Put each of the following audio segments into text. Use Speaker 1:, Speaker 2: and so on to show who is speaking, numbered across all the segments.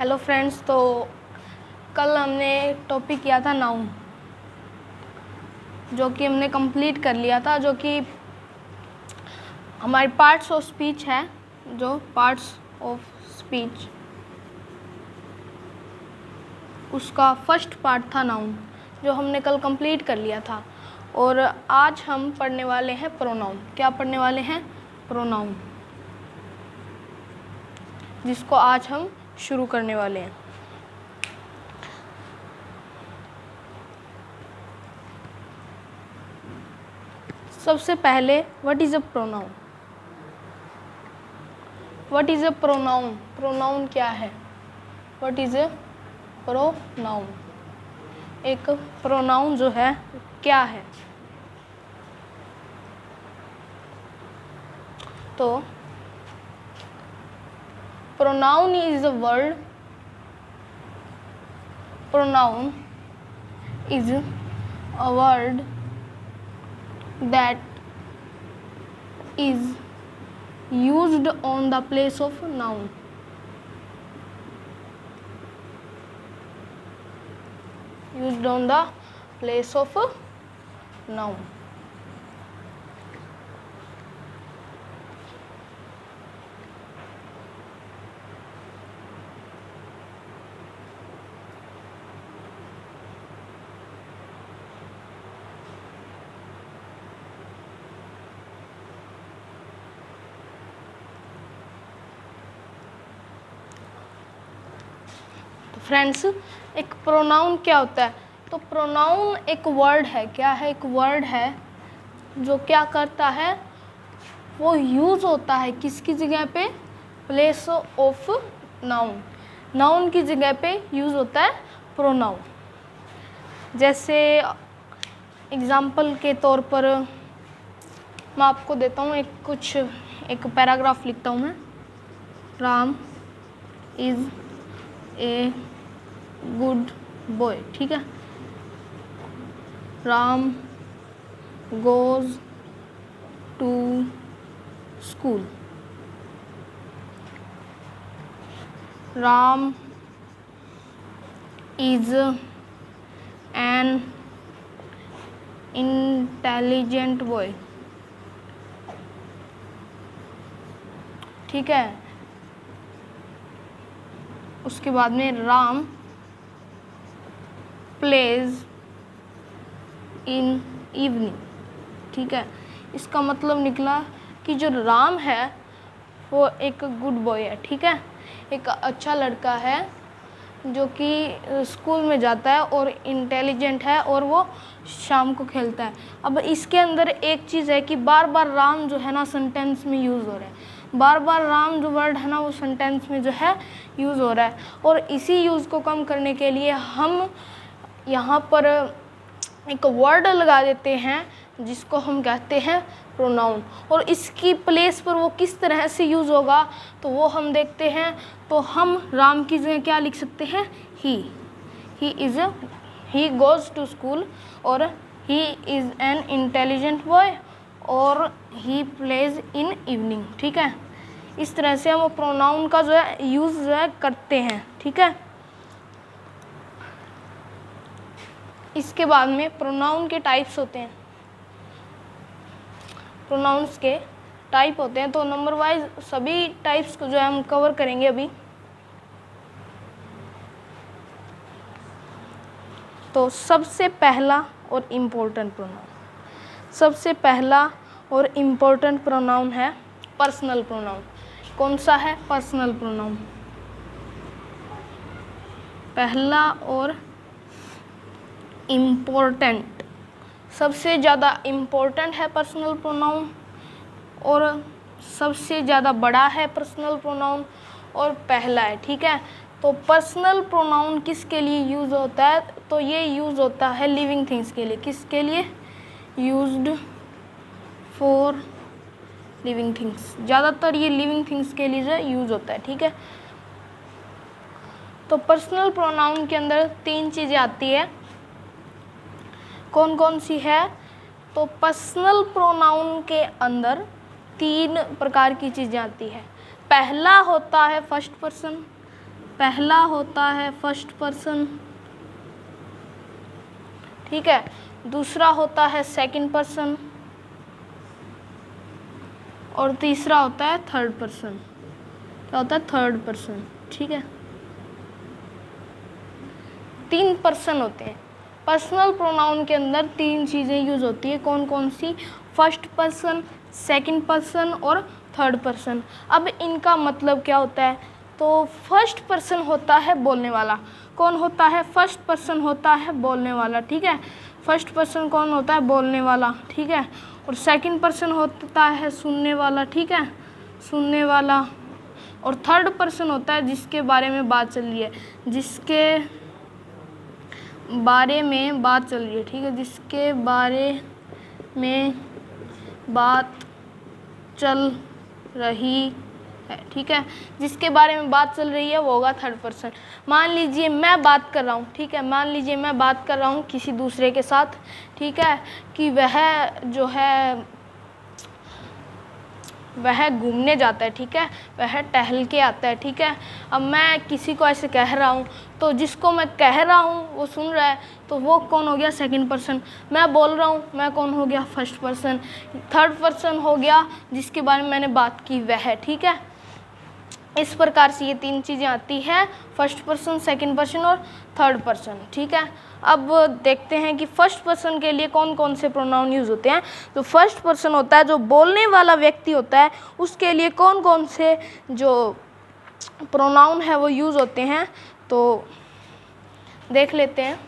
Speaker 1: Hello friends, तो कल हमने टॉपिक किया था नाउन, जो कि हमने कंप्लीट कर लिया था, जो कि हमारे पार्ट्स ऑफ स्पीच है। जो पार्ट्स ऑफ स्पीच, उसका फर्स्ट पार्ट था नाउन, जो हमने कल कंप्लीट कर लिया था। और आज हम पढ़ने वाले हैं प्रोनाउन। क्या पढ़ने वाले हैं? प्रोनाउन, जिसको आज हम शुरू करने वाले हैं। सबसे पहले, what is a pronoun? What is a pronoun? Pronoun क्या है? What is a pronoun? एक प्रोनाउन जो है क्या है? तो pronoun is a word, pronoun is a word that is used on the place of noun. Used on the place of noun. Friends, एक pronoun क्या होता है? तो प्रोनाउन एक वर्ड है। क्या है? एक वर्ड है जो क्या करता है, वो यूज़ होता है किसकी जगह पे? Place of noun. नाउन की जगह पे यूज़ होता है प्रोनाउन। जैसे एग्जाम्पल के तौर पर मैं आपको देता हूँ, एक पैराग्राफ लिखता हूँ मैं। Ram is a good boy. ठीक है। Ram goes to school. Ram is an intelligent boy. ठीक है। उसके बाद में राम प्लेज इन इवनिंग। ठीक है। इसका मतलब निकला कि जो राम है वो एक गुड बॉय है। ठीक है। एक अच्छा लड़का है जो कि स्कूल में जाता है और इंटेलिजेंट है और वो शाम को खेलता है। अब इसके अंदर एक चीज़ है कि बार बार राम जो है ना सेंटेंस में यूज़ हो रहा है। बार बार राम जो वर्ड है ना वो सेंटेंस में जो है यूज़ हो रहा है। और इसी यूज़ को कम करने के लिए हम यहाँ पर एक वर्ड लगा देते हैं जिसको हम कहते हैं प्रोनाउन। और इसकी प्लेस पर वो किस तरह से यूज़ होगा तो वो हम देखते हैं। तो हम राम की जगह क्या लिख सकते हैं? ही गोज़ टू स्कूल, और he is an intelligent boy, और ही प्लेज इन इवनिंग। ठीक है। इस तरह से हम प्रोनाउन का जो है यूज़ जो है करते हैं। ठीक है। इसके बाद में प्रोनाउन के टाइप्स होते हैं। प्रोनाउंस के टाइप होते हैं, तो नंबर वाइज सभी टाइप्स को जो है हम कवर करेंगे अभी। तो सबसे पहला और इम्पोर्टेंट प्रोनाउन है पर्सनल प्रोनाउन। कौन सा है? Personal pronoun. पहला और इम्पोर्टेंट, सबसे ज़्यादा इम्पोर्टेंट है पर्सनल प्रोनाउन, और सबसे ज़्यादा बड़ा है पर्सनल प्रोनाउन, और पहला है। ठीक है। तो पर्सनल प्रोनाउन किसके लिए यूज़ होता है? तो ये यूज़ होता है लिविंग थिंग्स के लिए। किसके लिए? Used for living things. ज़्यादातर ये लिविंग थिंग्स के लिए जो यूज़ होता है। ठीक है। तो पर्सनल प्रोनाउन के अंदर 3 चीज़ें आती है। कौन कौन सी है? तो पर्सनल प्रोनाउन के अंदर 3 प्रकार की चीज़ें आती है। पहला होता है फर्स्ट पर्सन, पहला होता है फर्स्ट पर्सन, ठीक है, दूसरा होता है सेकंड पर्सन और तीसरा होता है थर्ड पर्सन। क्या होता है? थर्ड पर्सन, ठीक है। 3 पर्सन होते हैं। पर्सनल प्रोनाउन के अंदर 3 चीज़ें यूज़ होती है। कौन कौन सी? फर्स्ट पर्सन, सेकंड पर्सन और थर्ड पर्सन। अब इनका मतलब क्या होता है? तो फर्स्ट पर्सन होता है बोलने वाला। कौन होता है? फर्स्ट पर्सन होता है बोलने वाला, ठीक है। फर्स्ट पर्सन कौन होता है? बोलने वाला, ठीक है। और सेकंड पर्सन होता है सुनने वाला, ठीक है, सुनने वाला। और थर्ड पर्सन होता है जिसके बारे में बात चल रही है, जिसके बारे में बात चल रही है, ठीक है, जिसके बारे में बात चल रही है, ठीक है, जिसके बारे में बात चल रही है वो होगा थर्ड पर्सन। मान लीजिए मैं बात कर रहा हूँ, ठीक है, मान लीजिए मैं बात कर रहा हूँ किसी दूसरे के साथ, ठीक है, कि वह जो है वह घूमने जाता है, ठीक है, वह टहल के आता है, ठीक है। अब मैं किसी को ऐसे कह रहा हूँ, तो जिसको मैं कह रहा हूँ वो सुन रहा है, तो वो कौन हो गया? Second person. मैं बोल रहा हूँ, मैं कौन हो गया? First person. थर्ड पर्सन हो गया जिसके बारे में मैंने बात की वह, ठीक है। इस प्रकार से ये 3 चीज़ें आती हैं, फर्स्ट पर्सन, सेकंड पर्सन और थर्ड पर्सन, ठीक है। अब देखते हैं कि फर्स्ट पर्सन के लिए कौन कौन से प्रोनाउन यूज़ होते हैं। तो फर्स्ट पर्सन होता है जो बोलने वाला व्यक्ति होता है, उसके लिए कौन कौन से जो प्रोनाउन है वो यूज़ होते हैं, तो देख लेते हैं।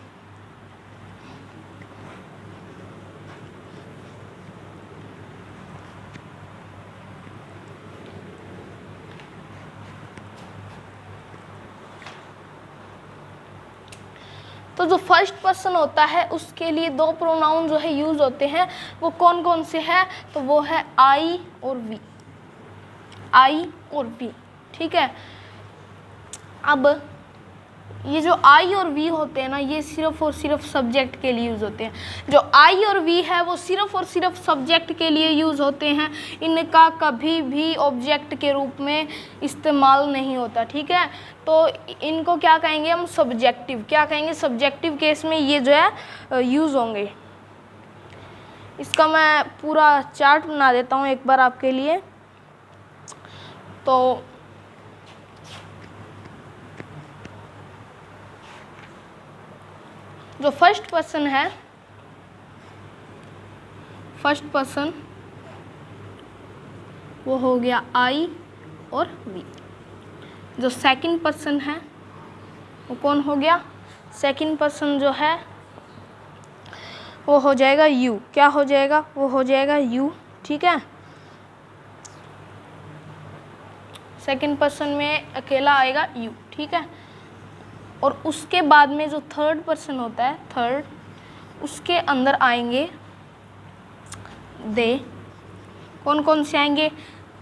Speaker 1: तो जो फर्स्ट पर्सन होता है उसके लिए 2 प्रोनाउन जो है यूज़ होते हैं, वो कौन कौन से हैं? तो वो है आई और वी, आई और वी, ठीक है। अब ये जो आई और वी होते हैं ना, ये सिर्फ और सिर्फ सब्जेक्ट के लिए यूज़ होते हैं। जो आई और वी है वो सिर्फ और सिर्फ सब्जेक्ट के लिए यूज़ होते हैं, इनका कभी भी ऑब्जेक्ट के रूप में इस्तेमाल नहीं होता, ठीक है। तो इनको क्या कहेंगे हम? सब्जेक्टिव। क्या कहेंगे? सब्जेक्टिव केस में ये जो है यूज़ होंगे। इसका मैं पूरा चार्ट बना देता हूँ एक बार आपके लिए। तो जो फर्स्ट पर्सन है, फर्स्ट पर्सन वो हो गया आई और वी। जो सेकंड पर्सन है वो कौन हो गया? सेकंड पर्सन जो है वो हो जाएगा यू। क्या हो जाएगा? वो हो जाएगा यू, ठीक है। सेकंड पर्सन में अकेला आएगा यू, ठीक है। और उसके बाद में जो थर्ड पर्सन होता है, थर्ड, उसके अंदर आएंगे दे। कौन कौन से आएंगे?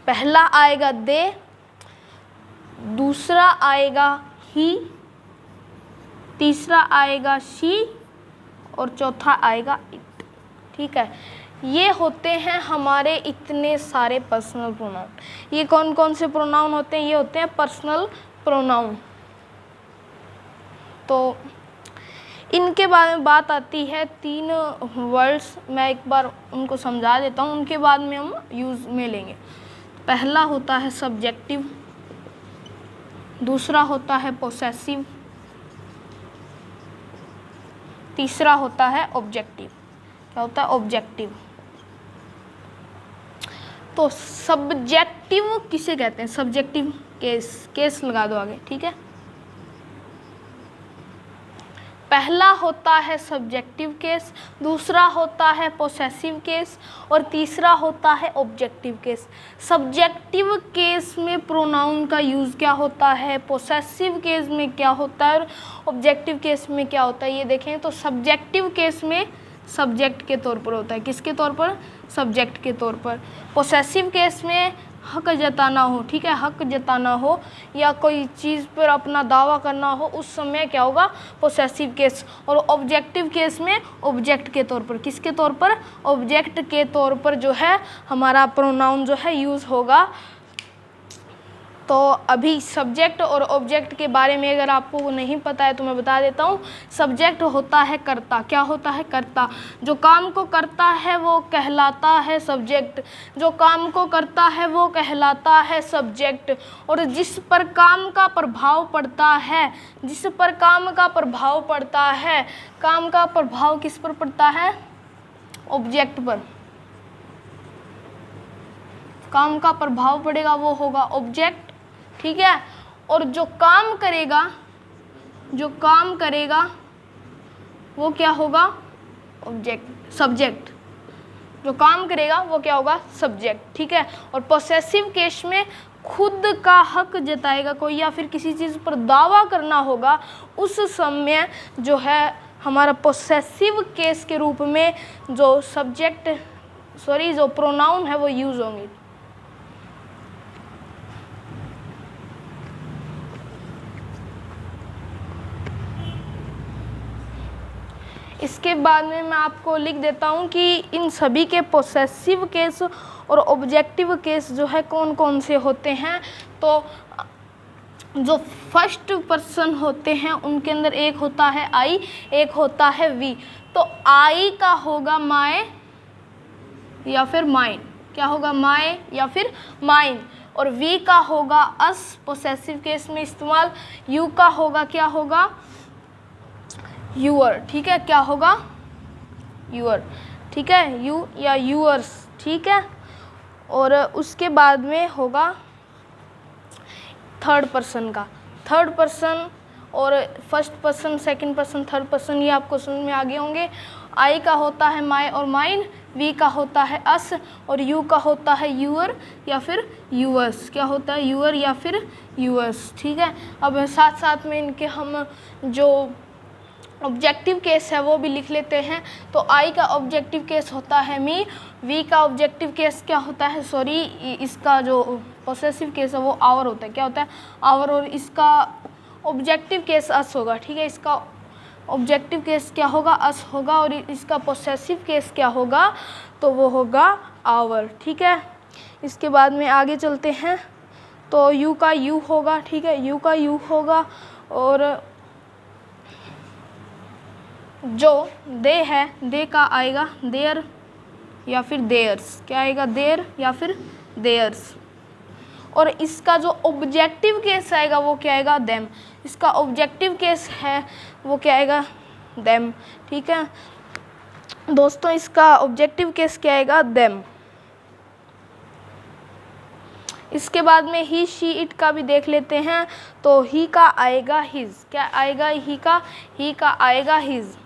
Speaker 1: पहला आएगा दे, दूसरा आएगा ही, तीसरा आएगा शी और चौथा आएगा इट, ठीक है। ये होते हैं हमारे इतने सारे पर्सनल प्रोनाउन। ये कौन कौन से प्रोनाउन होते हैं? ये होते हैं पर्सनल प्रोनाउन। तो इनके बारे में बात आती है 3 वर्ड्स, मैं एक बार उनको समझा देता हूँ, उनके बाद में हम यूज़ में लेंगे। पहला होता है सब्जेक्टिव, दूसरा होता है पोसेसिव, तीसरा होता है ऑब्जेक्टिव। क्या होता है? ऑब्जेक्टिव। तो सब्जेक्टिव किसे कहते हैं? सब्जेक्टिव केस, केस लगा दो आगे, ठीक है। पहला होता है सब्जेक्टिव केस, दूसरा होता है पोसेसिव केस और तीसरा होता है ऑब्जेक्टिव केस। सब्जेक्टिव केस में प्रोनाउन का यूज़ क्या होता है, पोसेसिव केस में क्या होता है और ऑब्जेक्टिव केस में क्या होता है, ये देखें। तो सब्जेक्टिव केस में सब्जेक्ट के तौर पर होता है। किसके तौर पर? सब्जेक्ट के तौर पर। पोसेसिव केस में हक जताना हो, ठीक है, हक जताना हो या कोई चीज़ पर अपना दावा करना हो, उस समय क्या होगा? Possessive case. और ऑब्जेक्टिव केस में ऑब्जेक्ट के तौर पर, किसके तौर पर? ऑब्जेक्ट के तौर पर जो है हमारा प्रोनाउन जो है यूज़ होगा। तो अभी सब्जेक्ट और ऑब्जेक्ट के बारे में अगर आपको नहीं पता है तो मैं बता देता हूँ। सब्जेक्ट होता है कर्ता। क्या होता है? कर्ता। जो काम को करता है वो कहलाता है सब्जेक्ट। जो काम को करता है वो कहलाता है सब्जेक्ट। और जिस पर काम का प्रभाव पड़ता है, जिस पर काम का प्रभाव पड़ता है, काम का प्रभाव किस पर पड़ता है? ऑब्जेक्ट पर। काम का प्रभाव पड़ेगा वो होगा ऑब्जेक्ट, ठीक है। और जो काम करेगा, जो काम करेगा वो क्या होगा? Object, subject. जो काम करेगा वो क्या होगा? सब्जेक्ट, ठीक है। और पोसेसिव केस में खुद का हक जताएगा कोई या फिर किसी चीज़ पर दावा करना होगा, उस समय जो है हमारा पोसेसिव केस के रूप में जो सब्जेक्ट जो प्रोनाउन है वो यूज होंगे। इसके बाद में मैं आपको लिख देता हूँ कि इन सभी के पोसेसिव केस और ऑब्जेक्टिव केस जो है कौन कौन से होते हैं। तो जो फर्स्ट पर्सन होते हैं उनके अंदर एक होता है आई, एक होता है वी। तो आई का होगा माय या फिर माइन। क्या होगा? माय या फिर माइन। और वी का होगा अस, पोसेसिव केस में इस्तेमाल। यू का होगा, क्या होगा? यूअर, ठीक है। क्या होगा? यूअर, ठीक है। यू या यूअर्स, ठीक है। और उसके बाद में होगा थर्ड पर्सन का। थर्ड पर्सन और first person, second person, third person, ये आपको समझ में आ गए होंगे। आई का होता है माय और माइन, वी का होता है अस, और यू का होता है यूअर या फिर यूअर्स। क्या होता है? यूअर या फिर यूअर्स, ठीक है। अब साथ साथ में इनके हम जो ऑब्जेक्टिव केस है वो भी लिख लेते हैं। तो आई का ऑब्जेक्टिव केस होता है मी, वी का ऑब्जेक्टिव केस क्या होता है? इसका जो पोसेसिव केस है वो आवर होता है। क्या होता है? आवर। और इसका ऑब्जेक्टिव केस अस होगा, ठीक है। इसका ऑब्जेक्टिव केस क्या होगा? अस होगा। और इसका पोसेसिव केस क्या होगा? तो वो होगा आवर, ठीक है। इसके बाद में आगे चलते हैं। तो यू का यू होगा, ठीक है। यू का यू होगा। और जो दे है, दे का आएगा देयर या फिर देयर्स। क्या आएगा? देयर या फिर देयर्स। और इसका जो ऑब्जेक्टिव केस आएगा वो क्या आएगा? देम। इसका ऑब्जेक्टिव केस है वो क्या आएगा? देम, ठीक है दोस्तों। इसका ऑब्जेक्टिव केस क्या आएगा? देम। इसके बाद में ही, शी, इट का भी देख लेते हैं। तो ही का आएगा हिज। क्या आएगा? ही का आएगा हिज।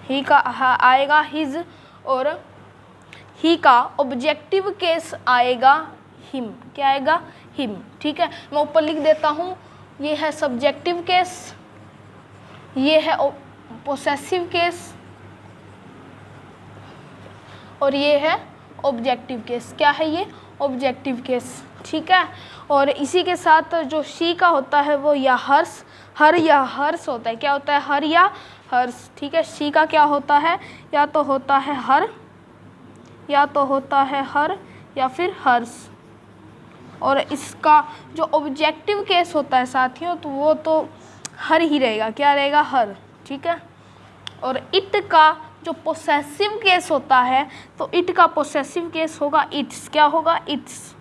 Speaker 1: ही का आएगा हिज। और ही का ऑब्जेक्टिव केस आएगा हिम। क्या आएगा? हिम, ठीक है। मैं ऊपर लिख देता हूँ। ये है सब्जेक्टिव केस, ये है पोसेसिव केस, और ये है ऑब्जेक्टिव केस। क्या है ये? ऑब्जेक्टिव केस, ठीक है। और इसी के साथ जो शी का होता है वो या हर्ष, हर या हर्ष होता है। क्या होता है? हर या हर्ष, ठीक है। शी का क्या होता है? या तो होता है हर, या तो होता है हर या फिर हर्ष। और इसका जो ऑब्जेक्टिव केस होता है साथियों, तो वो तो हर ही रहेगा। क्या रहेगा? हर, ठीक है। और इट का जो पोसेसिव केस होता है, तो इट का पोसेसिव केस होगा इट्स। क्या होगा? इट्स।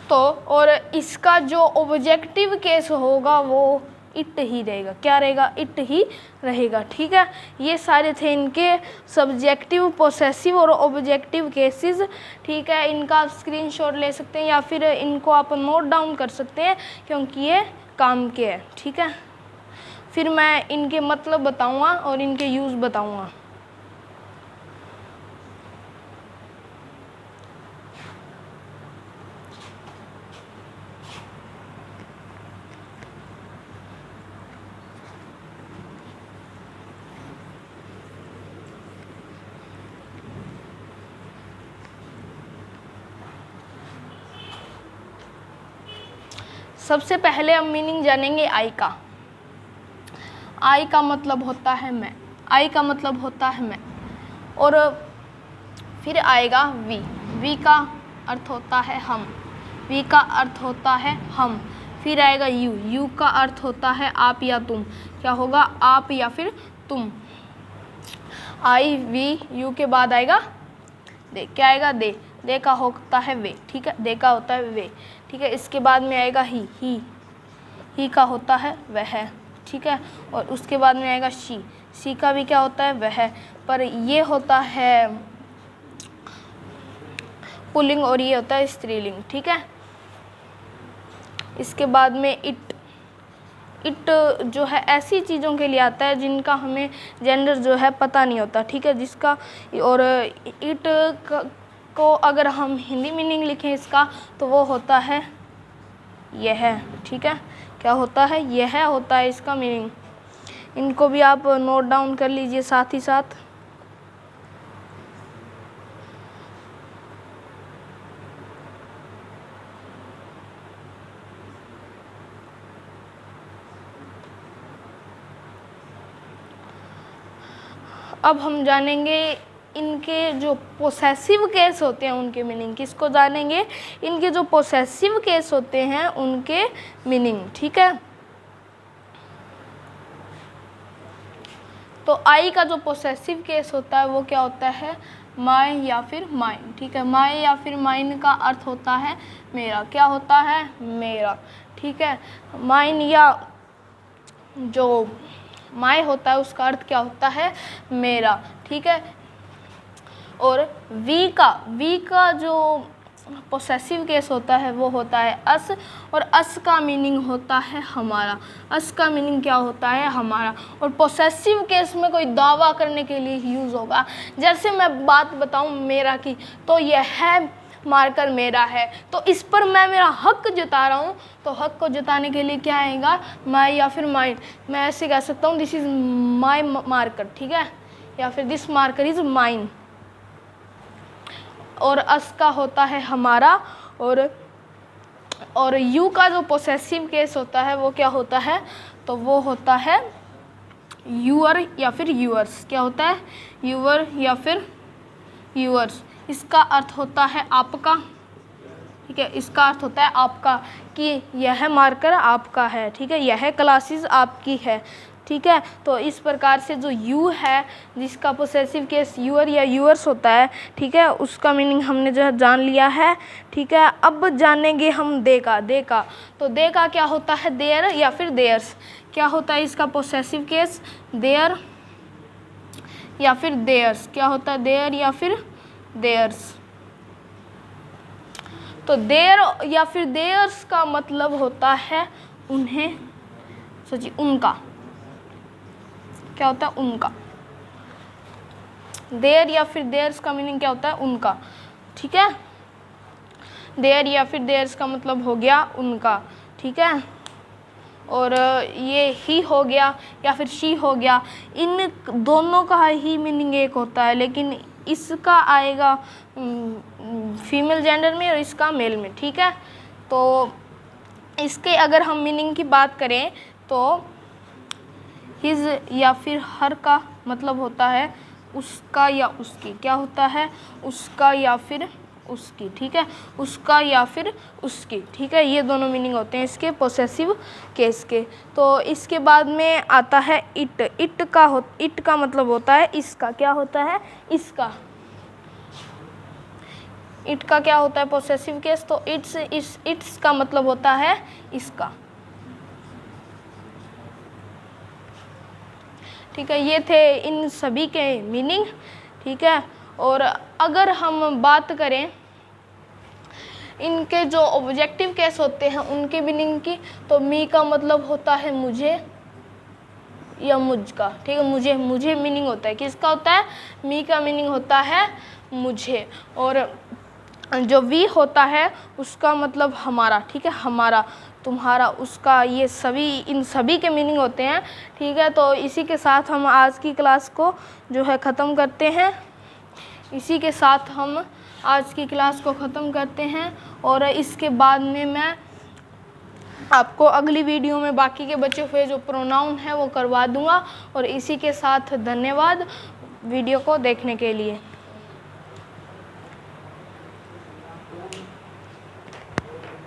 Speaker 1: तो और इसका जो ऑब्जेक्टिव केस होगा वो इट ही रहेगा। क्या रहेगा? इट ही रहेगा, ठीक है। ये सारे थे इनके सब्जेक्टिव, पोसेसिव और ऑब्जेक्टिव केसेस, ठीक है। इनका आप स्क्रीनशॉट ले सकते हैं या फिर इनको आप नोट डाउन कर सकते हैं क्योंकि ये काम के हैं, ठीक है। फिर मैं इनके मतलब बताऊंगा और इनके यूज़ बताऊंगा। सबसे पहले हम मीनिंग जानेंगे आई का। आई का मतलब होता है मैं। आई का मतलब होता है मैं। और फिर आएगा वी। वी का अर्थ होता है हम, वी का अर्थ होता है हम। फिर आएगा यू, यू का अर्थ होता है आप या तुम, क्या होगा आप या फिर तुम। आई वी यू के बाद आएगा दे, क्या आएगा दे, दे का होता है वे, ठीक है, दे का होता है वे, ठीक है। इसके बाद में आएगा ही का होता है वह, ठीक है। और उसके बाद में आएगा शी का भी क्या होता है वह, पर ये होता है पुल्लिंग और ये होता है स्त्रीलिंग, ठीक है। इसके बाद में इट जो है ऐसी चीज़ों के लिए आता है जिनका हमें जेंडर जो है पता नहीं होता, ठीक है, जिसका। और इट को अगर हम हिंदी मीनिंग लिखें इसका तो वो होता है यह, ठीक है, क्या होता है यह होता है इसका मीनिंग। इनको भी आप नोट डाउन कर लीजिए साथ ही साथ। अब हम जानेंगे इनके जो पोसेसिव केस होते हैं उनके मीनिंग। किसको जानेंगे? इनके जो पोसेसिव केस होते हैं उनके मीनिंग, ठीक है। तो आई का जो पोसेसिव केस होता है वो क्या होता है माय या फिर माइन, ठीक है। माय या फिर माइन का अर्थ होता है मेरा, क्या होता है मेरा, ठीक है। माइन या जो माय होता है उसका अर्थ क्या होता है मेरा, ठीक है। और वी का जो पोसेसिव केस होता है वो होता है अस, और अस का मीनिंग होता है हमारा। अस का मीनिंग क्या होता है हमारा। और पोसेसिव केस में कोई दावा करने के लिए यूज़ होगा। जैसे मैं बात बताऊं मेरा की, तो यह है मार्कर मेरा है, तो इस पर मैं मेरा हक जता रहा हूँ, तो हक को जताने के लिए क्या आएगा माय या फिर माइन। मैं ऐसे कह सकता हूँ दिस इज़ माय मार्कर, ठीक है, या फिर दिस मार्कर इज़ माइन। और अस का होता है हमारा। और यू का जो पोसेसिव केस होता है वो क्या होता है, तो वो होता है यूअर या फिर यूअर्स, क्या होता है यूअर या फिर यूअर्स। इसका अर्थ होता है आपका, ठीक है, इसका अर्थ होता है आपका, कि यह मार्कर आपका है, ठीक है, यह क्लासेस आपकी है, ठीक है। तो इस प्रकार से जो यू है जिसका पोसेसिव केस यूअर या यूअर्स होता है, ठीक है, उसका मीनिंग हमने जो है जान लिया है, ठीक है। अब जानेंगे हम दे का। तो दे का क्या होता है देयर या फिर देयर्स, क्या होता है इसका पोसेसिव केस देयर या फिर देयर्स, क्या होता है देयर या फिर देयर्स। तो देयर या फिर देयर्स का मतलब होता है उन्हें, सोचिए उनका, क्या होता है उनका। देयर या फिर देयर्स का मीनिंग क्या होता है उनका, ठीक है। देयर या फिर देयर्स का मतलब हो गया उनका, ठीक है। और ये ही हो गया या फिर शी हो गया, इन दोनों का ही मीनिंग एक होता है, लेकिन इसका आएगा फीमेल जेंडर में और इसका मेल में, ठीक है। तो इसके अगर हम मीनिंग की बात करें तो हिज या फिर हर का मतलब होता है उसका या उसकी, क्या होता है उसका या फिर उसकी, ठीक है, उसका या फिर उसकी, ठीक है। ये दोनों मीनिंग होते हैं इसके पोसेसिव केस के। तो इसके बाद में आता है इट का मतलब होता है इसका, क्या होता है इसका। इट का क्या होता है पोसेसिव केस, तो इट्स का मतलब होता है इसका, ठीक है। ये थे इन सभी के मीनिंग, ठीक है। और अगर हम बात करें इनके जो ऑब्जेक्टिव केस होते हैं उनके मीनिंग की, तो मी का मतलब होता है मुझे या मुझका, ठीक है। मुझे मीनिंग होता है, किसका होता है मी का मीनिंग होता है मुझे। और जो वी होता है उसका मतलब हमारा, ठीक है, हमारा तुम्हारा उसका, ये सभी इन सभी के मीनिंग होते हैं, ठीक है। तो इसी के साथ हम आज की क्लास को जो है ख़त्म करते हैं। इसी के साथ हम आज की क्लास को ख़त्म करते हैं और इसके बाद में मैं आपको अगली वीडियो में बाकी के बचे हुए जो प्रोनाउन है वो करवा दूंगा। और इसी के साथ धन्यवाद वीडियो को देखने के लिए।